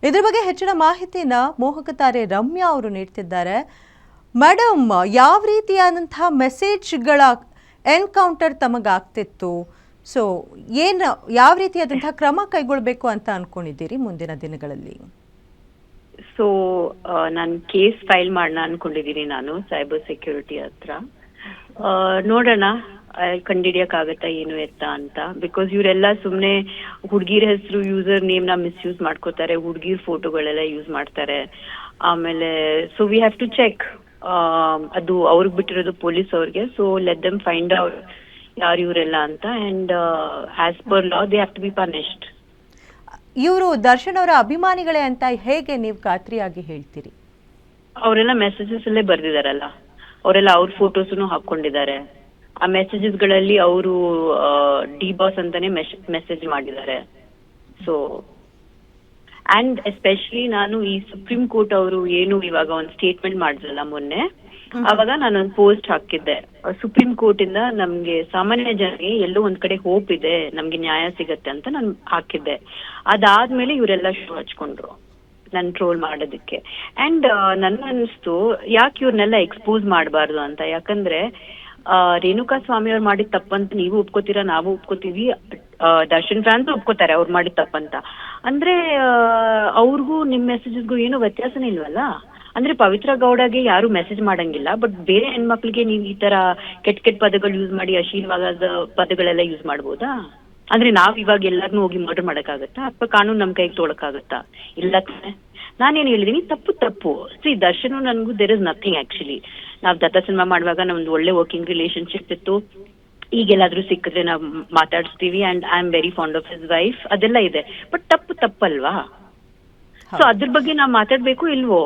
ಇದ್ರ ಬಗ್ಗೆ ಹೆಚ್ಚಿನ ಮಾಹಿತಿನ ಮೋಹಕ ತಾರೆ ರಮ್ಯಾ ಅವರು ನೀಡ್ತಿದ್ದಾರೆ. ಮೇಡಮ್, ಯಾವ ರೀತಿಯಾದಂತಹ ಮೆಸೇಜ್ಗಳ ಎನ್ಕೌಂಟರ್ ತಮಗಾಗ್ತಿತ್ತು? ಸೊ ಯಾವ ರೀತಿಯಾದಂತಹ ಕ್ರಮ ಕೈಗೊಳ್ಳಬೇಕು ಅಂತ ಅನ್ಕೊಂಡಿದ್ದೀರಿ ಮುಂದಿನ ದಿನಗಳಲ್ಲಿ? ಸೊ ನಾನು ಕೇಸ್ ಫೈಲ್ ಮಾಡೋಣ ಅನ್ಕೊಂಡಿದ್ದೀನಿ ನಾನು ಸೈಬರ್ ಸೆಕ್ಯೂರಿಟಿ ಹತ್ರ. ನೋಡೋಣ ಕಂಡಿಡಿಯಕ್ಕಾಗತ್ತಾ ಏನು ಎತ್ತ ಅಂತ. ಬಿಕಾಸ್ ಇವರೆಲ್ಲ ಸುಮ್ಮನೆ ಹುಡುಗಿರ ಹೆಸರು ಯೂಸರ್ ನೇಮ್ನ ಮಿಸ್ಯೂಸ್ ಮಾಡ್ಕೋತಾರೆ, ಹುಡುಗಿರ್ ಫೋಟೋಗಳೆಲ್ಲ ಯೂಸ್ ಮಾಡ್ತಾರೆ. ಆಮೇಲೆ so we have to check. ಅದು ಅವ್ರಿಗೆ ಬಿಟ್ಟಿರೋದು ಪೊಲೀಸ್ ಅವ್ರಿಗೆ. So let them find out ಯಾರು ಇವರೆಲ್ಲ ಅಂತ. And as per law they have to be punished. ಇವರು ದರ್ಶನ್ ಅವರ ಅಭಿಮಾನಿಗಳೇ ಅಂತ ಹೇಗೆ ನೀವು ಖಾತ್ರಿಯಾಗಿ ಹೇಳ್ತೀರಿ? ಅವರೆಲ್ಲ ಮೆಸೇಜಸ್ ಅಲ್ಲೇ ಬರ್ದಿದಾರಲ್ಲ, ಅವರೆಲ್ಲ ಅವ್ರ ಫೋಟೋಸ್ನು ಹಾಕೊಂಡಿದ್ದಾರೆ. ಆ ಮೆಸೇಜಸ್ ಗಳಲ್ಲಿ ಅವರು ಡಿ ಬಾಸ್ ಅಂತಾನೆ ಮೆಸೇಜ್ ಮಾಡಿದ್ದಾರೆ. ಸೊ ಅಂಡ್ ಎಸ್ಪೆಷಲಿ ನಾನು ಈ ಸುಪ್ರೀಂ ಕೋರ್ಟ್ ಅವರು ಏನು ಇವಾಗ ಒಂದು ಸ್ಟೇಟ್ಮೆಂಟ್ ಮಾಡಿದ್ರಲ್ಲ ಮೊನ್ನೆ, ಅವಾಗ ನಾನೊಂದು ಪೋಸ್ಟ್ ಹಾಕಿದ್ದೆ. ಸುಪ್ರೀಂ ಕೋರ್ಟ್ ಇಂದ ನಮ್ಗೆ ಸಾಮಾನ್ಯ ಜನರಿಗೆ ಎಲ್ಲೋ ಒಂದ್ ಕಡೆ ಹೋಪ್ ಇದೆ, ನಮ್ಗೆ ನ್ಯಾಯ ಸಿಗತ್ತೆ ಅಂತ ನಾನು ಹಾಕಿದ್ದೆ. ಅದಾದ್ಮೇಲೆ ಇವರೆಲ್ಲ ಶೋ ಹಚ್ಕೊಂಡ್ರು ನನ್ ಟ್ರೋಲ್ ಮಾಡೋದಕ್ಕೆ. ಅಂಡ್ ನನ್ ಅನ್ಸ್ತು ಯಾಕೆ ಇವ್ರನ್ನೆಲ್ಲ ಎಕ್ಸ್ಪೋಸ್ ಮಾಡಬಾರ್ದು ಅಂತ. ಯಾಕಂದ್ರೆ ರೇಣುಕಾ ಸ್ವಾಮಿ ಅವ್ರು ಮಾಡಿದ ತಪ್ಪಂತ ನೀವು ಒಪ್ಕೋತೀರಾ, ನಾವು ಒಪ್ಕೋತೀವಿ, ದರ್ಶನ್ ಫ್ಯಾನ್ಸ್ ಒಪ್ಕೋತಾರೆ ಅವ್ರು ಮಾಡಿದ ತಪ್ಪಂತ. ಅಂದ್ರೆ ಅವ್ರಿಗೂ ನಿಮ್ ಮೆಸೇಜಸ್ಗೂ ಏನು ವ್ಯತ್ಯಾಸನೇ ಇಲ್ವಲ್ಲ. ಅಂದ್ರೆ ಪವಿತ್ರ ಗೌಡಗೆ ಯಾರು ಮೆಸೇಜ್ ಮಾಡಂಗಿಲ್ಲ, ಬಟ್ ಬೇರೆ ಹೆಣ್ಮಕ್ಳಿಗೆ ನೀವು ಈ ತರ ಕೆಟ್ಟ ಕೆಟ್ಟ ಪದಗಳು ಯೂಸ್ ಮಾಡಿ ಅಶ್ಲೀಲವಾದ ಪದಗಳೆಲ್ಲ ಯೂಸ್ ಮಾಡ್ಬೋದಾ? ಅಂದ್ರೆ ನಾವ್ ಇವಾಗ ಎಲ್ಲಾರ್ನೂ ಹೋಗಿ ಮರ್ಡರ್ ಮಾಡಕ್ಕಾಗತ್ತಾ? ಅಥವಾ ಕಾನೂನು ನಮ್ ಕೈಗೆ ತೊಳಕಾಗತ್ತಾ? ಇಲ್ಲ ತಾನೆ. ನಾನೇನ್ ಹೇಳಿದೀನಿ, ತಪ್ಪು ತಪ್ಪು. ಸಿ ದರ್ಶನ್ ನನ್ಗೂ ದೇರ್ ಇಸ್ ನಥಿಂಗ್ ಆಕ್ಚುಲಿ. ನಾವ್ ದತ್ತ ಸಿನಿಮಾ ಮಾಡುವಾಗ ನಮ್ದು ಒಳ್ಳೆ ವರ್ಕಿಂಗ್ ರಿಲೇಶನ್ಶಿಪ್ ಇತ್ತು. ಈಗೆಲ್ಲಾದ್ರೂ ಸಿಕ್ಕಿದ್ರೆ ನಾವ್ ಮಾತಾಡಿಸ್ತೀವಿ. And I am very fond of his wife, ಅದೆಲ್ಲ ಇದೆ. ಬಟ್ ತಪ್ಪು ತಪ್ಪಲ್ವಾ? ಸೊ ಅದ್ರ ಬಗ್ಗೆ ನಾವ್ ಮಾತಾಡ್ಬೇಕು ಇಲ್ವೋ?